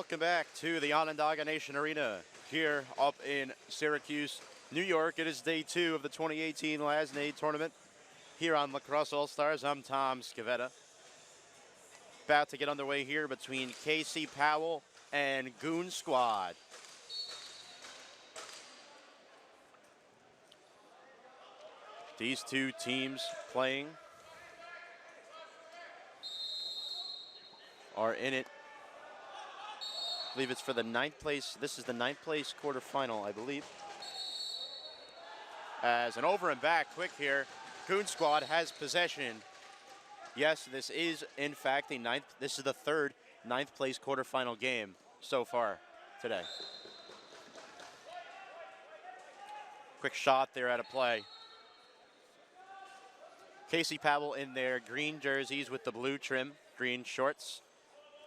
Welcome back to the Onondaga Nation Arena here up in Syracuse, New York. It is day 2 of the 2018 LASNA tournament here on Lacrosse All-Stars. I'm Tom Scavetta. About to get underway here between KC Powell and Goon Squad. These two teams playing are in it. I believe it's for the 9th place. This is the 9th place quarterfinal, I believe. As an over and back quick here, Goon Squad has possession. Yes, this is in fact the 9th. This is the third 9th place quarterfinal game so far today. Quick shot there at a play. KC Powell in their green jerseys with the blue trim, green shorts.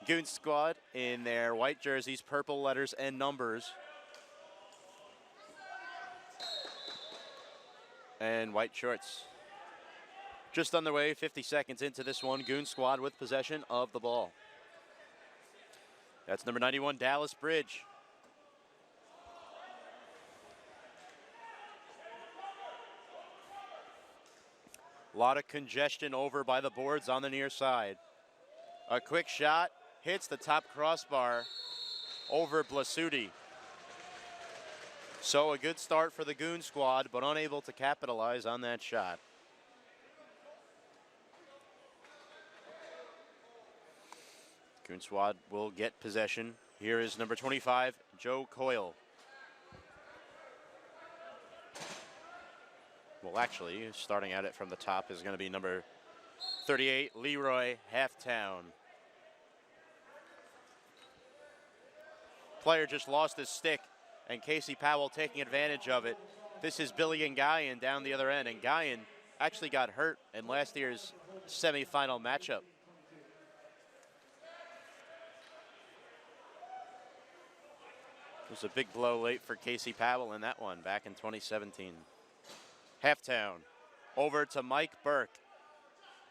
Goon Squad in their white jerseys, purple letters and numbers. And white shorts. Just underway, 50 seconds into this one. Goon Squad with possession of the ball. That's number 91, Dallas Bridge. A lot of congestion over by the boards on the near side. A quick shot. Hits the top crossbar over Blasuti. So a good start for the Goon Squad, but unable to capitalize on that shot. Goon Squad will get possession. Here is number 25, Joe Coyle. Well, actually, starting at it from the top is going to be number 38, Leroy Halftown. Player just lost his stick, and KC Powell taking advantage of it. This is Billy Ngayan down the other end, and Ngayan actually got hurt in last year's semifinal matchup. It was a big blow late for KC Powell in that one back in 2017. Halftown over to Mike Burke.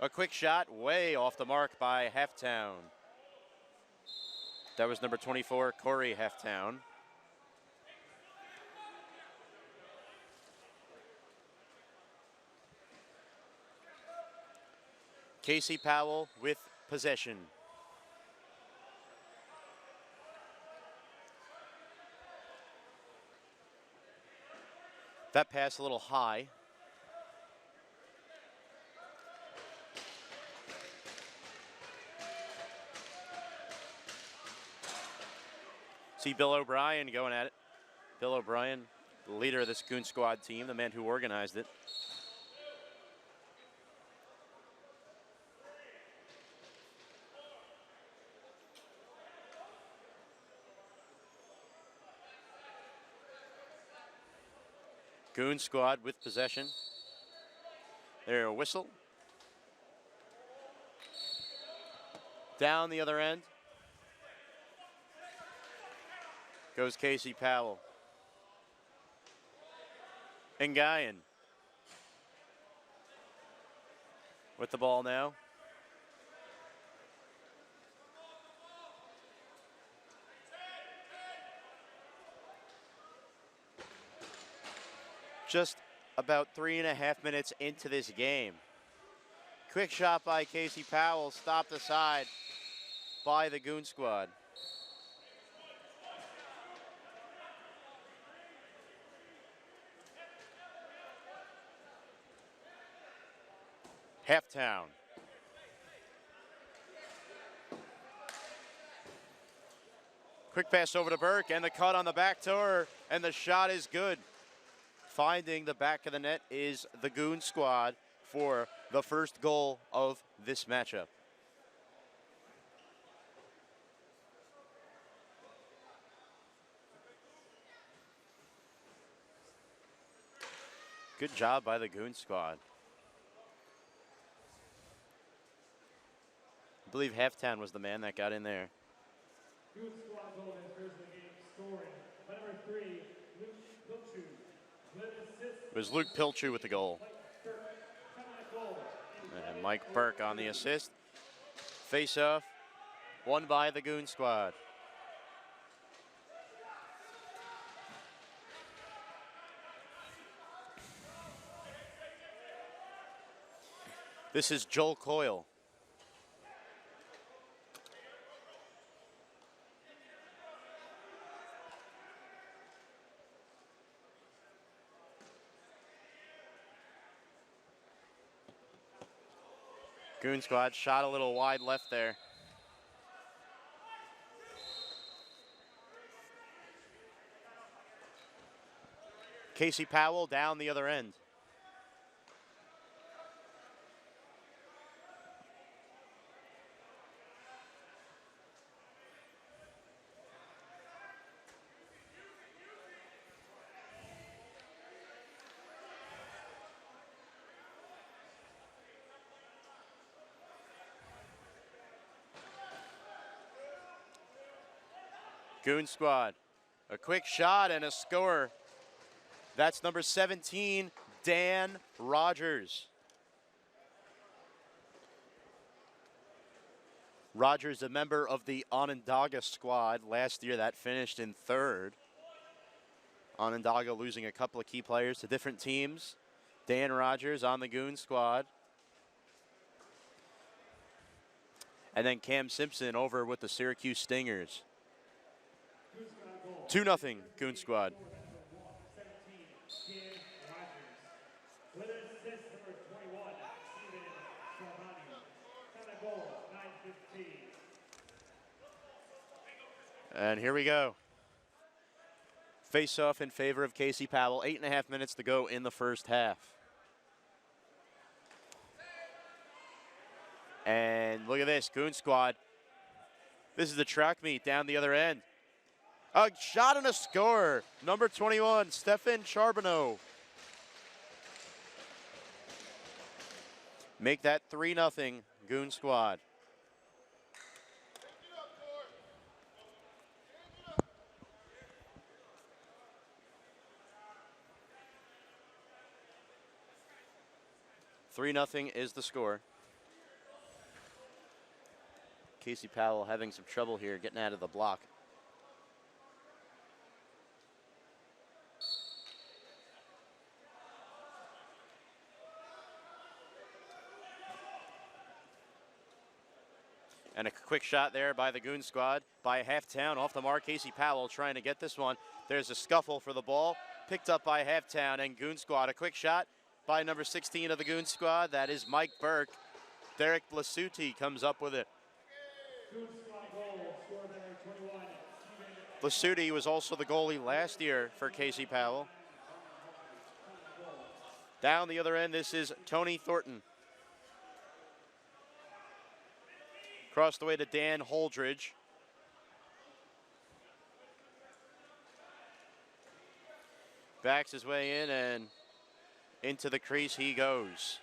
A quick shot way off the mark by Halftown. That was number 24, Corey Halftown. KC Powell with possession. That pass a little high. See Bill O'Brien going at it. Bill O'Brien, the leader of this Goon Squad team, the man who organized it. Goon Squad with possession. There, a whistle. Down the other end goes KC Powell. Ngayan with the ball now. Just about 3.5 minutes into this game. Quick shot by KC Powell, stopped aside by the Goon Squad. Halftown. Quick pass over to Burke and the cut on the back door, and the shot is good. Finding the back of the net is the Goon Squad for the first goal of this matchup. Good job by the Goon Squad. I believe Halftown was the man that got in there. Goon Squad goal enters the game scoring. Number 3, Luke Pilchu. It was Luke Pilchu with the goal. And Mike Burke on the assist. Face off, won by the Goon Squad. This is Joel Coyle. Goon squad shot a little wide left there. Casey Powell down the other end. Goon squad, a quick shot and a score. That's number 17, Dan Rogers. Rogers, a member of the Onondaga squad. Last year that finished in 3rd. Onondaga losing a couple of key players to different teams. Dan Rogers on the Goon squad. And then Cam Simpson over with the Syracuse Stingers. 2-0 Goon squad. And here we go. Face off in favor of Casey Powell. 8.5 minutes to go in the first half. And look at this, Goon squad. This is the track meet down the other end. A shot and a score. Number 21, Stefan Charbonneau. Make that 3-0 Goon squad. Three nothing is the score. Casey Powell having some trouble here getting out of the block. And a quick shot there by the Goon squad by Halftown off the mark. Casey Powell trying to get this one. There's a scuffle for the ball. Picked up by Halftown and Goon squad. A quick shot by number 16 of the Goon squad. That is Mike Burke. Derek Blasuti comes up with it. Blasuti was also the goalie last year for Casey Powell. Down the other end, this is Tony Thornton. Across the way to Dan Holdridge. Backs his way in and into the crease he goes.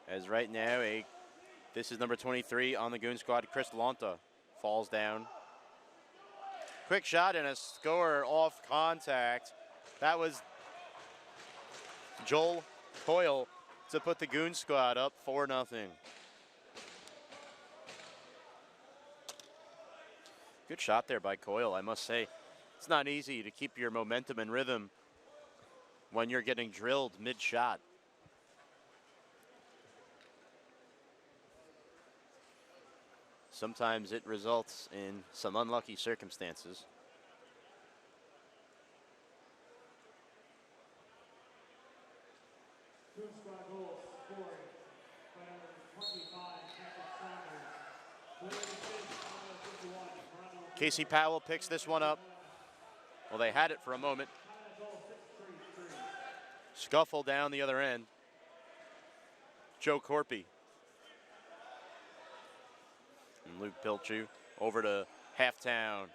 As right now, this is number 23 on the Goon squad, Chris Lonta, falls down. Quick shot and a score off contact. That was Joel Coyle to put the Goon squad up 4-0. Good shot there by Coyle, I must say. It's not easy to keep your momentum and rhythm when you're getting drilled mid-shot. Sometimes it results in some unlucky circumstances. Casey Powell picks this one up. Well, they had it for a moment. Scuffle down the other end. Joe Corpy. And Luke Pilchu over to Halftown.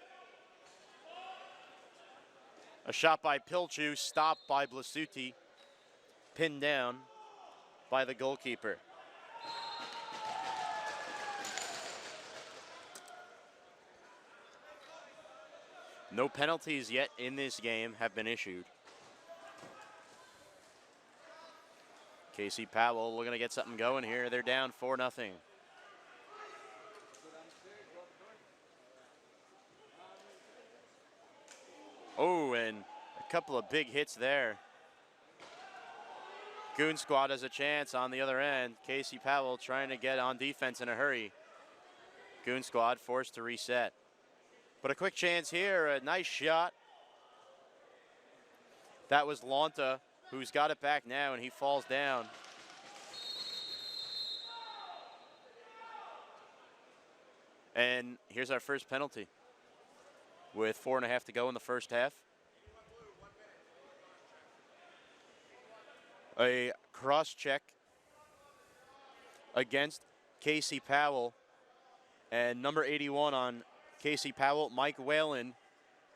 A shot by Pilchu, stopped by Blasuti. Pinned down by the goalkeeper. No penalties yet in this game have been issued. Casey Powell looking to get something going here. They're down 4-0. Oh, and a couple of big hits there. Goon squad has a chance on the other end. Casey Powell trying to get on defense in a hurry. Goon squad forced to reset. But a quick chance here, a nice shot. That was Lonta, who's got it back now, and he falls down. And here's our first penalty with 4.5 to go in the first half. A cross check against Casey Powell. And number 81 on Casey Powell, Mike Whalen,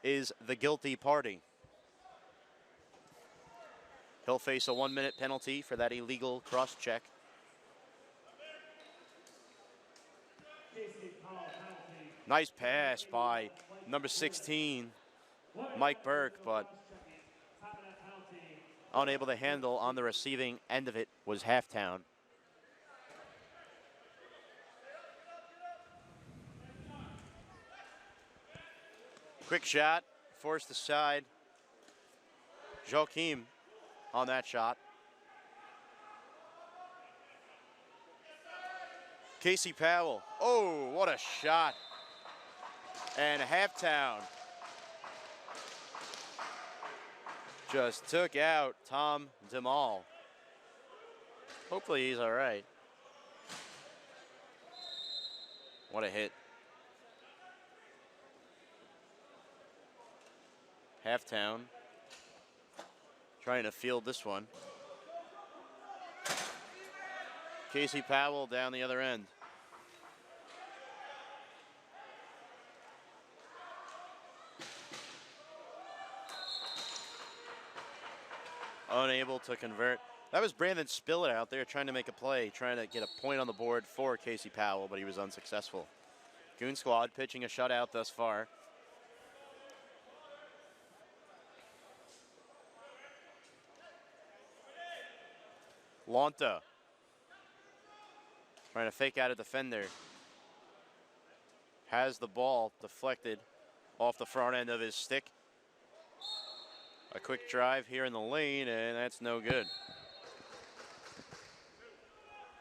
is the guilty party. He'll face a 1-minute penalty for that illegal cross check. Nice pass by number 16, Mike Burke, but unable to handle on the receiving end of it was Halftown. Quick shot, forced aside. Joachim on that shot. Casey Powell. Oh, what a shot. And Halftown just took out Tom DeMall. Hopefully he's all right. What a hit. Halftown trying to field this one. Casey Powell down the other end. Unable to convert. That was Brandon Spillett out there trying to make a play, trying to get a point on the board for Casey Powell, but he was unsuccessful. Goon squad pitching a shutout thus far. Lonta trying to fake out a defender. Has the ball deflected off the front end of his stick. A quick drive here in the lane, and that's no good.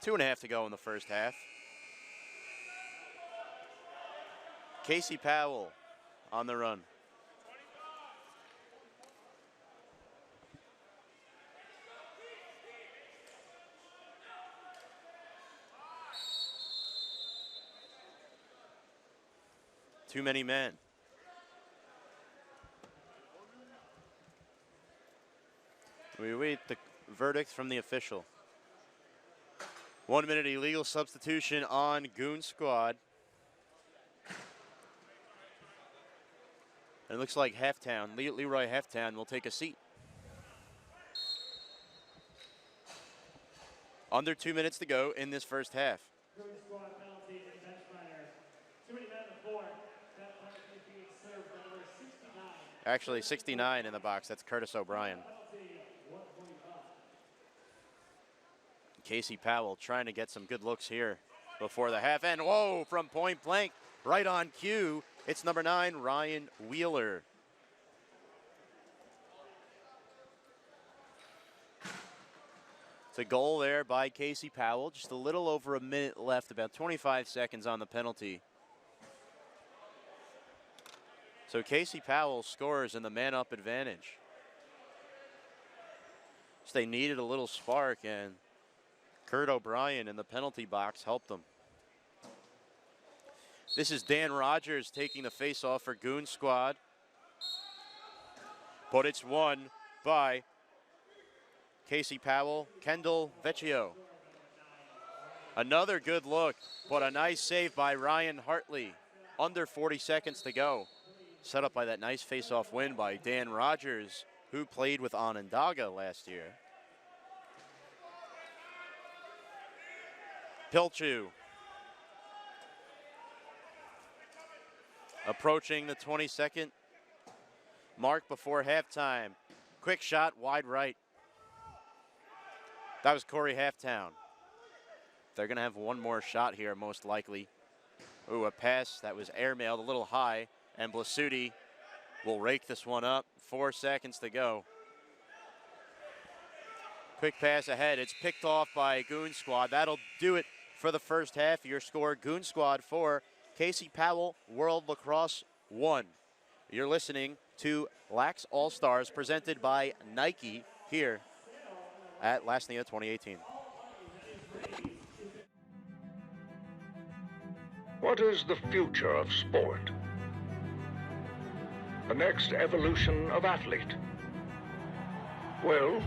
2.5 to go in the first half. Casey Powell on the run. Too many men. We wait the verdict from the official. 1 minute illegal substitution on Goon squad. And it looks like Halftown, Leroy Halftown will take a seat. Under 2 minutes to go in this first half. Goon squad penalty and bench runner. Too many men on the floor. That penalty being served by number 69. Actually, 69 in the box. That's Curtis O'Brien. Casey Powell trying to get some good looks here before the half end. Whoa, from point blank, right on cue. It's number 9, Ryan Wheeler. It's a goal there by Casey Powell. Just a little over a minute left, about 25 seconds on the penalty. So Casey Powell scores in the man-up advantage. So they needed a little spark, and Kurt O'Brien in the penalty box helped them. This is Dan Rogers taking the face-off for Goon squad. But it's won by Casey Powell, Kendall Vecchio. Another good look, but a nice save by Ryan Hartley. Under 40 seconds to go. Set up by that nice face-off win by Dan Rogers, who played with Onondaga last year. Pilchu approaching the 22nd mark before halftime. Quick shot, wide right. That was Corey Halftown. They're going to have one more shot here, most likely. Ooh, a pass that was airmailed a little high, and Blasutti will rake this one up. 4 seconds to go. Quick pass ahead. It's picked off by Goon Squad. That'll do it for the first half. Your score, Goon Squad 4, Casey Powell, World Lacrosse 1. You're listening to Lax All-Stars presented by Nike here at Lasnia 2018. What is the future of sport? The next evolution of athlete? Well,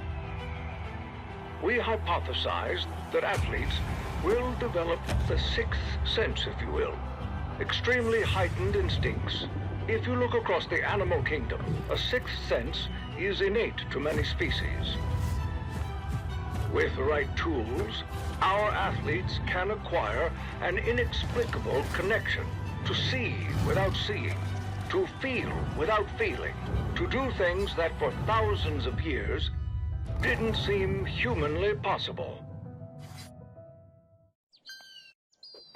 we hypothesized that athletes will develop the sixth sense, if you will, extremely heightened instincts. If you look across the animal kingdom, a sixth sense is innate to many species. With the right tools, our athletes can acquire an inexplicable connection to see without seeing, to feel without feeling, to do things that for thousands of years didn't seem humanly possible.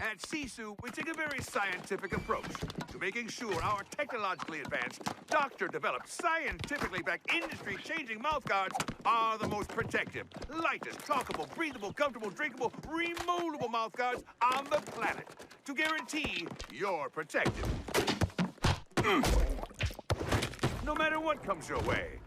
At Sisu, we take a very scientific approach to making sure our technologically advanced, doctor-developed, scientifically backed, industry-changing mouthguards are the most protective, lightest, talkable, breathable, comfortable, drinkable, removable mouthguards on the planet to guarantee you're protected. No matter what comes your way.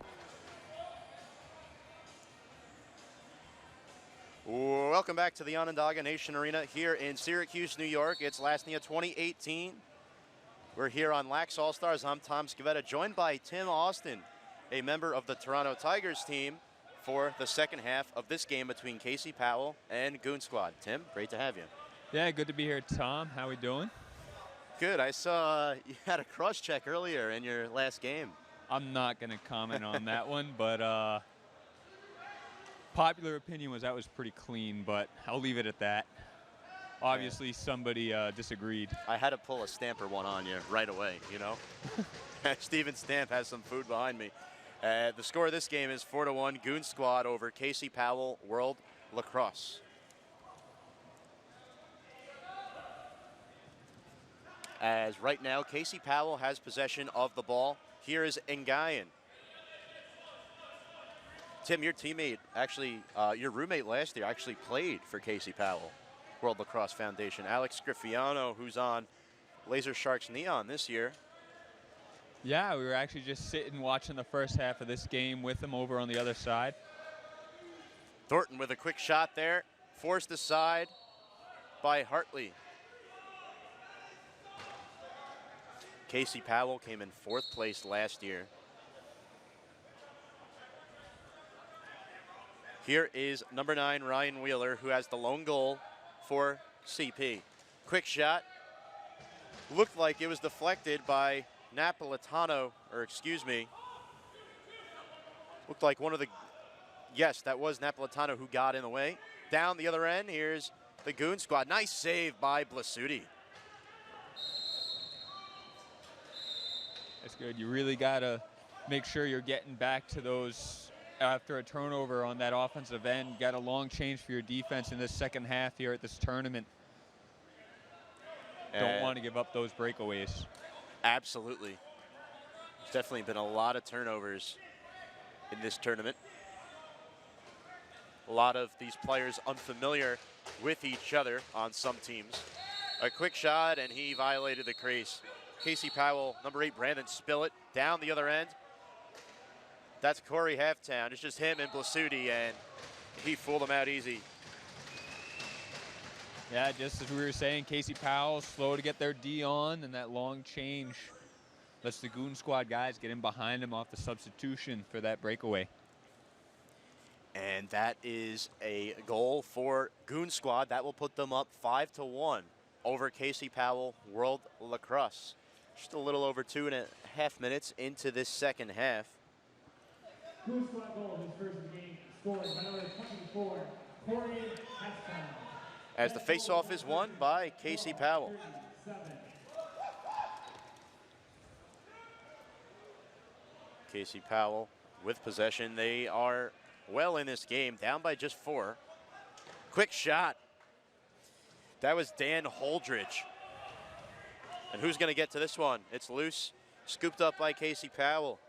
Welcome back to the Onondaga Nation Arena here in Syracuse, New York. It's Lasnia 2018. We're here on Lax All-Stars. I'm Tom Scavetta, joined by Tim Austin, a member of the Toronto Tigers team, for the second half of this game between Casey Powell and Goon Squad. Tim, great to have you. Yeah, good to be here, Tom. How we doing? Good. I saw you had a cross-check earlier in your last game. I'm not going to comment on that one, but popular opinion was that was pretty clean, but I'll leave it at that. Obviously, somebody disagreed. I had to pull a Stamper one on you right away, you know. Steven Stamp has some food behind me. The score of this game is 4-1, Goon Squad over Casey Powell, World Lacrosse. As right now, Casey Powell has possession of the ball. Here is Ngayan. Tim, your teammate, actually, your roommate last year actually played for Casey Powell, World Lacrosse Foundation. Alex Scrifiano, who's on Laser Sharks Neon this year. Yeah, we were actually just sitting watching the first half of this game with him over on the other side. Thornton with a quick shot there, forced aside by Hartley. Casey Powell came in 4th place last year. Here is number 9, Ryan Wheeler, who has the lone goal for CP. Quick shot. Looked like it was deflected by Napolitano, or excuse me. Looked like one of the, yes, that was Napolitano who got in the way. Down the other end, here's the Goon Squad. Nice save by Blasutti. That's good. You really got to make sure you're getting back to those after a turnover on that offensive end. Got a long change for your defense in this second half here at this tournament. Don't want to give up those breakaways. Absolutely. There's definitely been a lot of turnovers in this tournament. A lot of these players unfamiliar with each other on some teams. A quick shot, and he violated the crease. Casey Powell, number 8, Brandon Spillett, down the other end. That's Corey Halftown. It's just him and Blasutti, and he fooled him out easy. Yeah, just as we were saying, Casey Powell slow to get their D on, and that long change lets the Goon Squad guys get in behind him off the substitution for that breakaway. And that is a goal for Goon Squad. That will put them up 5-1 over Casey Powell, World Lacrosse. Just a little over 2.5 minutes into this second half. Goon Squad goal, his first of the game, scored by number 24, Corey Halftown. As the faceoff is won by Casey Powell. Casey Powell with possession. They are well in this game, down by just 4. Quick shot. That was Dan Holdridge. And who's going to get to this one? It's loose. Scooped up by Casey Powell.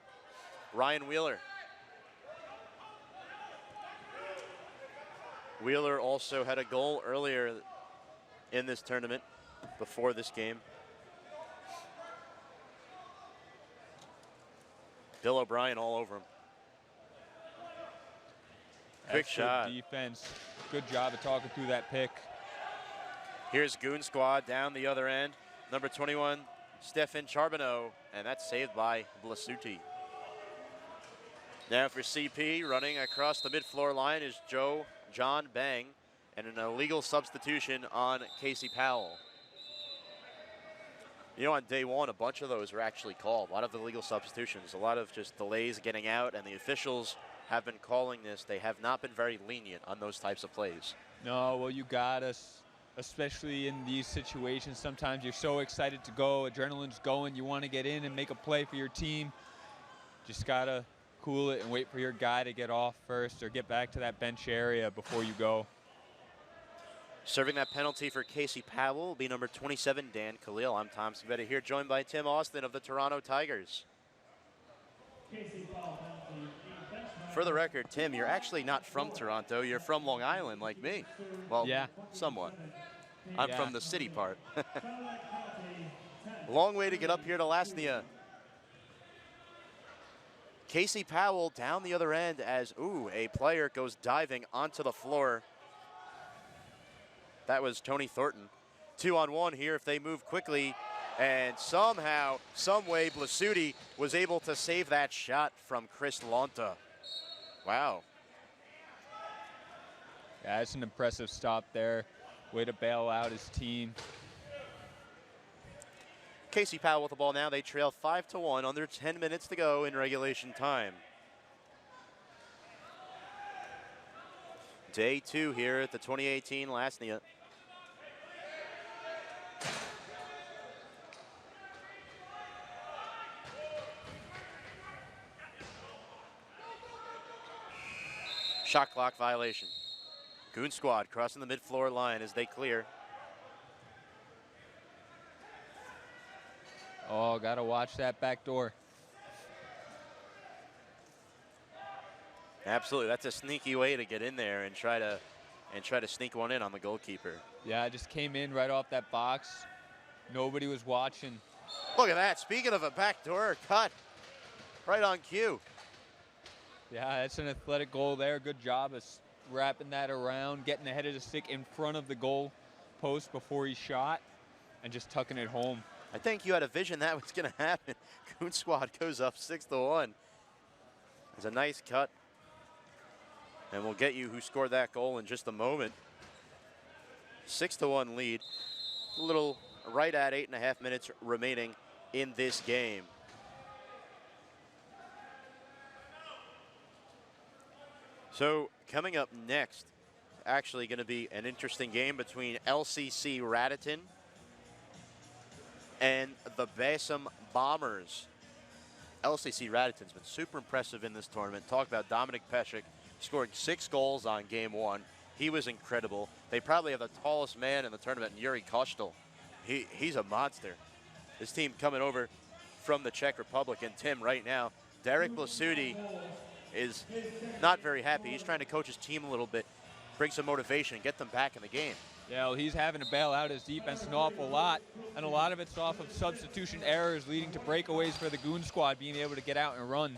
Ryan Wheeler. Wheeler also had a goal earlier in this tournament before this game. Bill O'Brien all over him. Quick shot. Defense. Good job of talking through that pick. Here's Goon Squad down the other end. Number 21, Stefan Charbonneau, and that's saved by Blasuti. Now for CP, running across the mid-floor line is John Bang, and an illegal substitution on Casey Powell. You know, on day one, a bunch of those were actually called. A lot of illegal substitutions, a lot of just delays getting out, and the officials have been calling this. They have not been very lenient on those types of plays. No, well, you got us, especially in these situations. Sometimes you're so excited to go, adrenaline's going, you want to get in and make a play for your team. Just got to cool it and wait for your guy to get off first or get back to that bench area before you go. Serving that penalty for Casey Powell will be number 27, Dan Khalil. I'm Tom Scavetta here, joined by Tim Austin of the Toronto Tigers. For the record, Tim, you're actually not from Toronto. You're from Long Island, like me. Well, yeah, somewhat. I'm from the city part. Long way to get up here to Lasnia. Casey Powell down the other end as, a player goes diving onto the floor. That was Tony Thornton. 2-on-1 here if they move quickly. And somehow, some way, Blasuti was able to save that shot from Chris Lonta. Wow. Yeah, it's an impressive stop there. Way to bail out his team. Casey Powell with the ball now. They trail 5-1, under 10 minutes to go in regulation time. Day 2 here at the 2018 Lasnia. Shot clock violation. Goon Squad crossing the mid-floor line as they clear. Oh, got to watch that back door. Absolutely, that's a sneaky way to get in there and try to sneak one in on the goalkeeper. Yeah, I just came in right off that box. Nobody was watching. Look at that. Speaking of a backdoor cut, right on cue. Yeah, that's an athletic goal there. Good job of wrapping that around, getting ahead of the stick in front of the goal post before he shot, and just tucking it home. I think you had a vision that was going to happen. Goon Squad goes up 6-1. It's a nice cut. And we'll get you who scored that goal in just a moment. 6-1 lead. A little right at 8.5 minutes remaining in this game. So coming up next, actually going to be an interesting game between LCC Raritan and the Bassam Bombers. LCC Raritan's been super impressive in this tournament. Talk about Dominic Peshek scoring 6 goals on game 1. He was incredible. They probably have the tallest man in the tournament, Yuri Kostel. He's a monster. This team coming over from the Czech Republic, and Tim right now, Derek Blasuti is not very happy. He's trying to coach his team a little bit, bring some motivation, get them back in the game. Yeah, well, he's having to bail out his defense an awful lot, and a lot of it's off of substitution errors leading to breakaways for the Goon Squad being able to get out and run.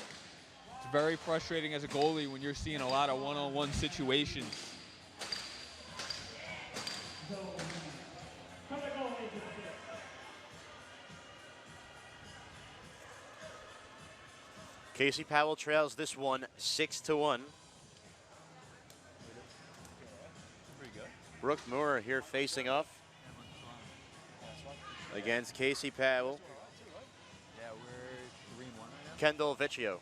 It's very frustrating as a goalie when you're seeing a lot of one-on-one situations. Casey Powell trails this one 6-1. Brooke Moore here facing off against Casey Powell. Yeah, we're 3-1 right now. Kendall Vecchio.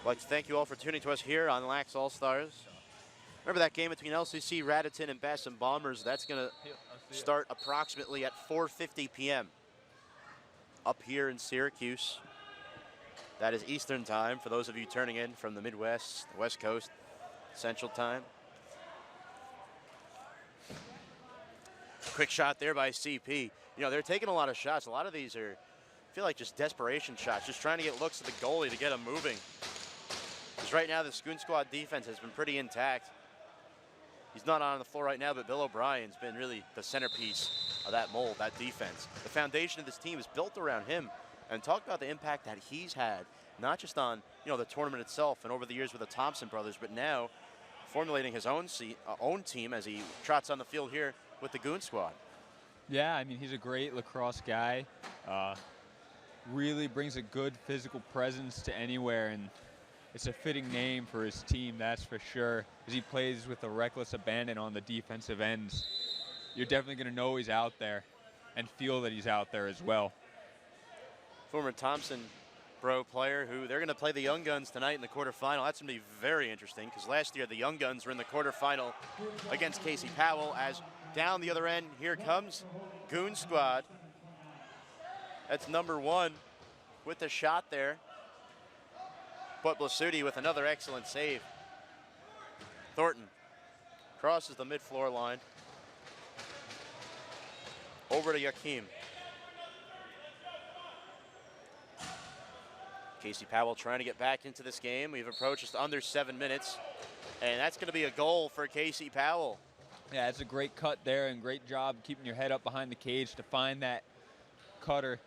I'd like to thank you all for tuning to us here on Lax All-Stars. Remember that game between LCC Raritan and Bassam Bombers? That's going to start approximately at 4:50 p.m. up here in Syracuse. That is Eastern time for those of you turning in from the Midwest, the West Coast, Central time. Quick shot there by CP. You know, they're taking a lot of shots. A lot of these are feel like just desperation shots, just trying to get looks at the goalie to get him moving. Because right now, this Goon Squad defense has been pretty intact. He's not on the floor right now, but Bill O'Brien's been really the centerpiece of that mold, that defense. The foundation of this team is built around him. And talk about the impact that he's had, not just on the tournament itself and over the years with the Thompson brothers, but now formulating his own team as he trots on the field here with the Goon Squad. Yeah, I mean, he's a great lacrosse guy. Really brings a good physical presence to anywhere, and it's a fitting name for his team, that's for sure, as he plays with a reckless abandon on the defensive ends. You're definitely going to know he's out there and feel that he's out there as well. Former Thompson Bro player who they're going to play the Young Guns tonight in the quarterfinal. That's going to be very interesting because last year the Young Guns were in the quarterfinal against Casey Powell. As down the other end, here comes Goon Squad. That's number 1 with the shot there. But Blasutti with another excellent save. Thornton crosses the mid-floor line. Over to Yakim. Casey Powell trying to get back into this game. We've approached just under 7 minutes, and that's going to be a goal for Casey Powell. Yeah, it's a great cut there and great job keeping your head up behind the cage to find that cutter.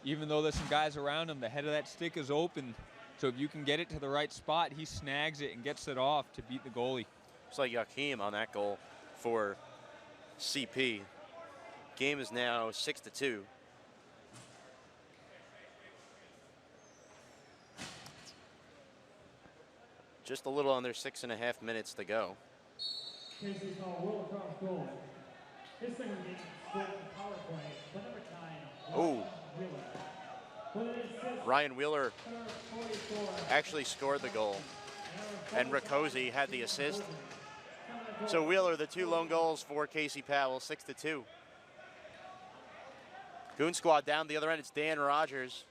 Even though there's some guys around him, the head of that stick is open. So if you can get it to the right spot, he snags it and gets it off to beat the goalie. Looks like Yakim on that goal for CP. Game is now 6-2. Just a little under 6.5 minutes to go. Casey Powell will across goal. His second game scored the power play, but number 9. Oh. Ryan Wheeler actually scored the goal, and Riccozzi had the assist. So Wheeler, the 2 lone goals for Casey Powell, 6-2. Goon Squad down the other end, it's Dan Rogers.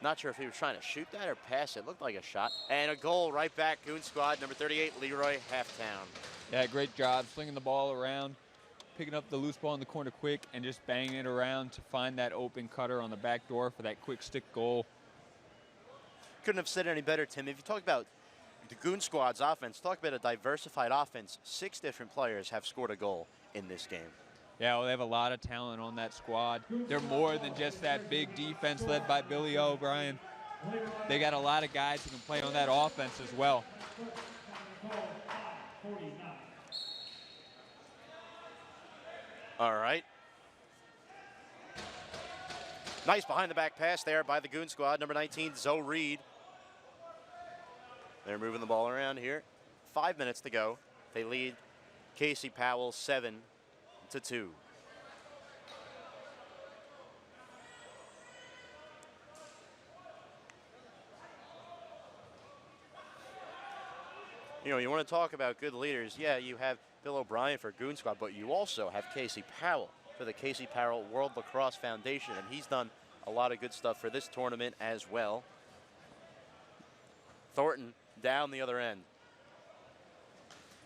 Not sure if he was trying to shoot that or pass it. Looked like a shot. And a goal right back, Goon Squad, number 38, Leroy Halftown. Yeah, great job slinging the ball around, picking up the loose ball in the corner quick, and just banging it around to find that open cutter on the back door for that quick stick goal. Couldn't have said it any better, Tim. If you talk about the Goon Squad's offense, talk about a diversified offense. 6 different players have scored a goal in this game. Yeah, well, they have a lot of talent on that squad. They're more than just that big defense led by Billy O'Brien. They got a lot of guys who can play on that offense as well. All right. Nice behind the back pass there by the Goon Squad, number 19, Zoe Reed. They're moving the ball around here. 5 minutes to go. They lead Casey Powell 7-2. You want to talk about good leaders. Yeah, you have Bill O'Brien for Goon Squad, but you also have Casey Powell for the Casey Powell World Lacrosse Foundation, and he's done a lot of good stuff for this tournament as well. Thornton down the other end.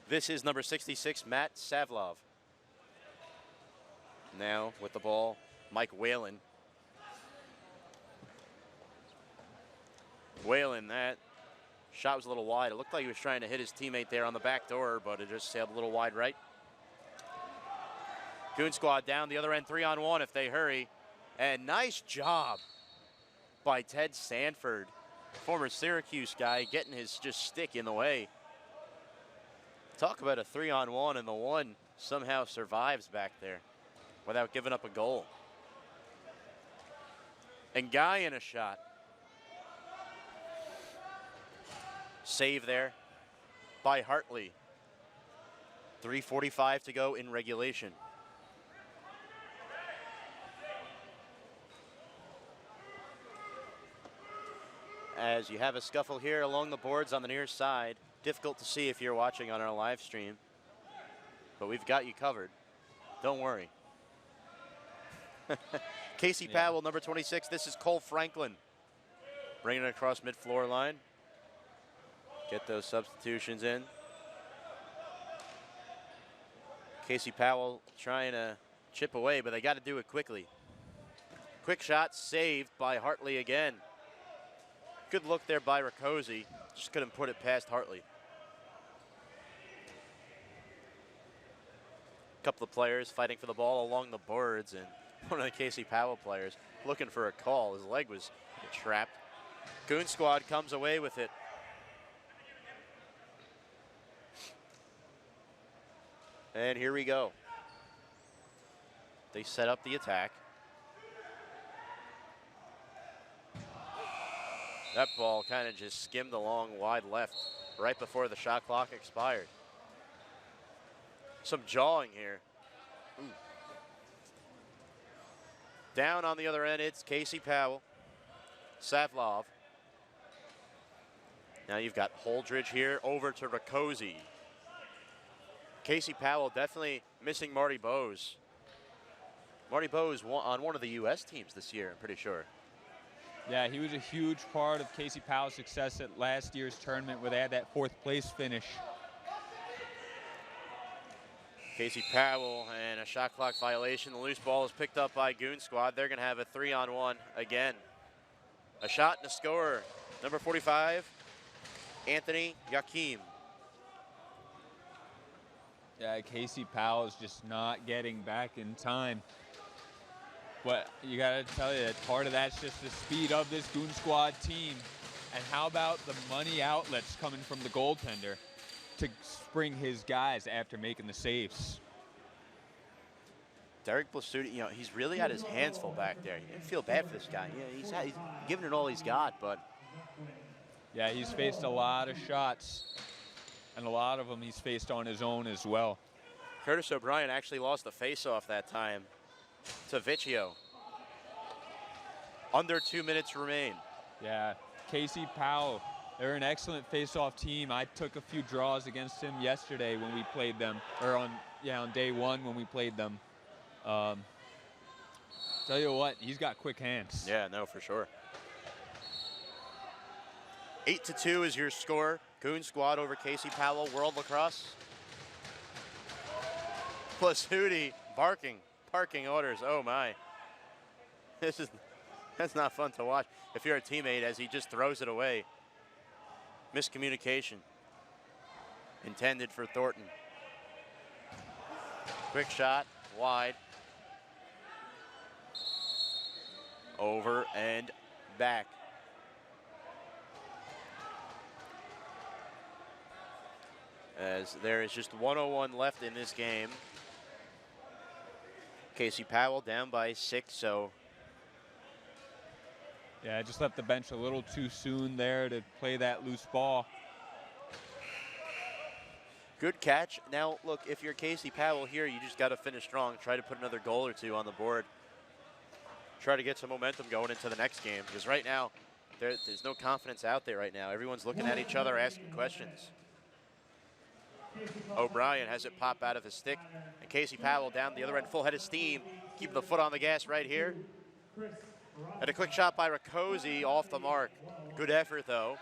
This is number 66, Matt Savlov. Now with the ball, Mike Whalen. Whalen, that shot was a little wide. It looked like he was trying to hit his teammate there on the back door, but it just sailed a little wide right. Goon Squad down the other end, 3-on-1 if they hurry. And nice job by Ted Sanford, former Syracuse guy, getting his just stick in the way. Talk about a 3-on-1, and the one somehow survives back there without giving up a goal. And Guy in a shot. Save there by Hartley. 3:45 to go in regulation. As you have a scuffle here along the boards on the near side. Difficult to see if you're watching on our live stream, but we've got you covered. Don't worry. Casey Powell, number 26. This is Cole Franklin. Bringing it across mid-floor line. Get those substitutions in. Casey Powell trying to chip away, but they got to do it quickly. Quick shot saved by Hartley again. Good look there by Riccozzi. Just couldn't put it past Hartley. A couple of players fighting for the ball along the boards, and one of the Casey Powell players looking for a call. His leg was trapped. Goon squad comes away with it. And here we go. They set up the attack. That ball kind of just skimmed along wide left right before the shot clock expired. Some jawing here. Ooh. Down on the other end, it's Casey Powell. Savlov. Now you've got Holdridge here over to Riccozzi. Casey Powell definitely missing Marty Bowes. Marty Bowes on one of the U.S. teams this year, I'm pretty sure. Yeah, he was a huge part of Casey Powell's success at last year's tournament where they had that 4th place finish. Casey Powell and a shot clock violation. The loose ball is picked up by Goon Squad. They're going to have a 3-on-1 again. A shot and a score. Number 45, Anthony Yakim. Yeah, Casey Powell is just not getting back in time. But you got to tell you that part of that's just the speed of this Goon Squad team. And how about the money outlets coming from the goaltender to spring his guys after making the saves? Derek Blasutti, you know, he's really had his hands full back there. You didn't feel bad for this guy. Yeah, he's giving it all he's got, but. Yeah, he's faced a lot of shots, and a lot of them he's faced on his own as well. Curtis O'Brien actually lost the face-off that time to Vicchio. Under 2 minutes remain. Yeah, Casey Powell, they're an excellent face-off team. I took a few draws against him yesterday when we played them, or on day 1 when we played them. Tell you what, he's got quick hands. Yeah, no, for sure. 8-2 is your score. Goon Squad over Casey Powell, World Lacrosse. Blasutti barking orders. Oh my. That's not fun to watch if you're a teammate as he just throws it away. Miscommunication. Intended for Thornton. Quick shot, wide. Over and back. As there is just 1:01 left in this game. Casey Powell down by 6, so. Yeah, I just left the bench a little too soon there to play that loose ball. Good catch. Now, look, if you're Casey Powell here, you just got to finish strong. Try to put another goal or two on the board. Try to get some momentum going into the next game, because right now, there's no confidence out there right now. Everyone's looking at each other, asking questions. O'Brien has it pop out of his stick, and Casey Powell down the other end, full head of steam, keeping the foot on the gas right here. And a quick shot by Riccozzi off the mark. Good effort, though.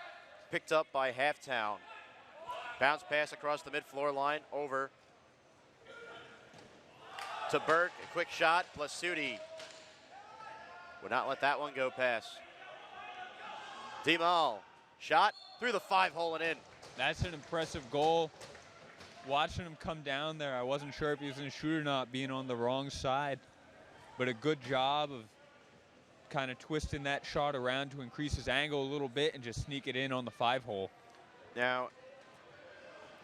Picked up by Halftown. Bounce pass across the mid-floor line, over to Burke. A quick shot, Blasutti would not let that one go past. Demal, shot through the 5-hole and in. That's an impressive goal. Watching him come down there, I wasn't sure if he was going to shoot or not, being on the wrong side. But a good job of kind of twisting that shot around to increase his angle a little bit and just sneak it in on the 5-hole. Now,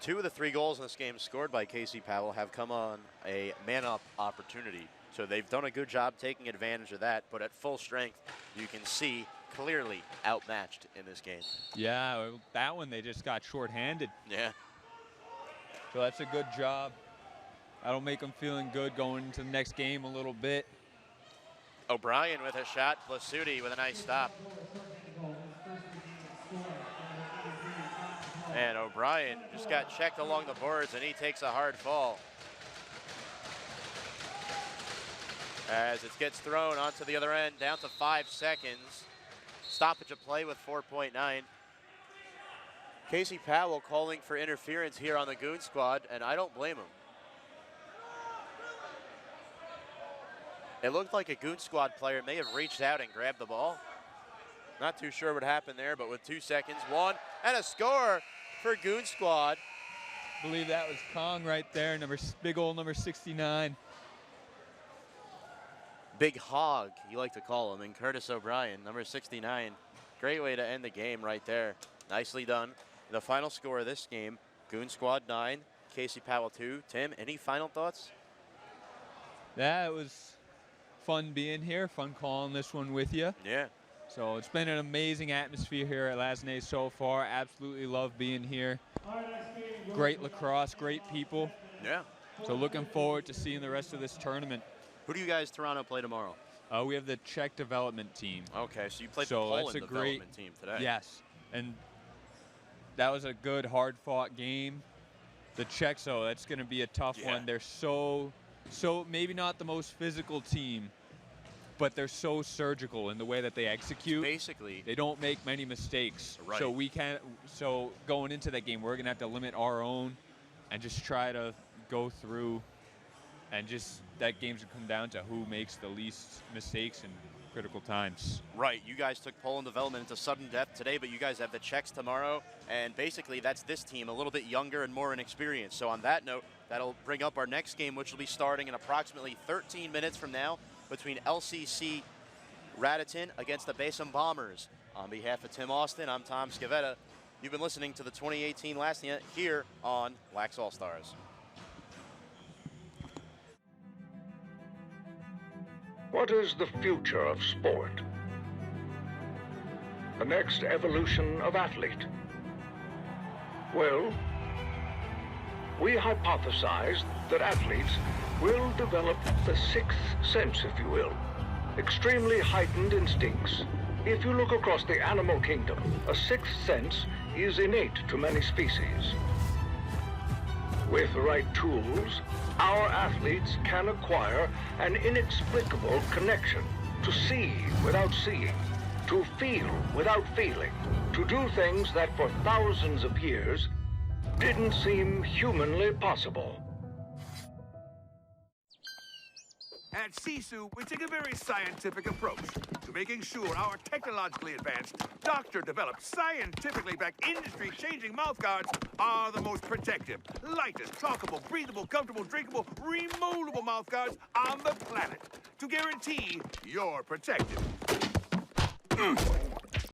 2 of the 3 goals in this game scored by Casey Powell have come on a man-up opportunity. So they've done a good job taking advantage of that, but at full strength, you can see clearly outmatched in this game. Yeah, that one they just got shorthanded. Yeah. So that's a good job. That'll make them feeling good going into the next game a little bit. O'Brien with a shot, Blasutti with a nice stop. And O'Brien just got checked along the boards, and he takes a hard fall. As it gets thrown onto the other end, down to 5 seconds. Stoppage of play with 4.9. Casey Powell calling for interference here on the Goon Squad, and I don't blame him. It looked like a Goon Squad player may have reached out and grabbed the ball. Not too sure what happened there, but with 2 seconds, one, and a score for Goon Squad. I believe that was Kong right there, big old number 69. Big Hog, you like to call him, and Curtis O'Brien, number 69. Great way to end the game right there. Nicely done. The final score of this game, Goon Squad 9, Casey Powell 2. Tim, any final thoughts? Yeah, it was fun being here, fun calling this one with you. Yeah. So it's been an amazing atmosphere here at Lasnay so far. Absolutely love being here. Great lacrosse, great people. Yeah. So looking forward to seeing the rest of this tournament. Who do you guys Toronto play tomorrow? We have the Czech development team. Okay, so you played the So Poland that's a development team today. Yes, and that was a good, hard-fought game. The Czechs, though, that's going to be a tough one. They're so maybe not the most physical team, but they're so surgical in the way that they execute. Basically, they don't make many mistakes. Right. So we can't. So going into that game, we're going to have to limit our own, and just try to go through, and just that game's going to come down to who makes the least mistakes in critical times. right, you guys took Poland development into sudden death today, but you guys have the Czechs tomorrow, and basically that's this team, a little bit younger and more inexperienced. So on that note, that'll bring up our next game, which will be starting in approximately 13 minutes from now between LCC Ratitin against the Basin Bombers. On behalf of Tim Austin, I'm Tom Scavetta. You've been listening to the 2018 Last Night here on Lax All Stars. What is the future of sport? The next evolution of athlete? Well, we hypothesized that athletes will develop the sixth sense, if you will. Extremely heightened instincts. If you look across the animal kingdom, a sixth sense is innate to many species. With the right tools, our athletes can acquire an inexplicable connection to see without seeing, to feel without feeling, to do things that for thousands of years didn't seem humanly possible. At Sisu, we take a very scientific approach to making sure our technologically advanced, doctor-developed, scientifically backed, industry-changing mouthguards are the most protective, lightest, talkable, breathable, comfortable, drinkable, remoldable mouthguards on the planet to guarantee you're protected.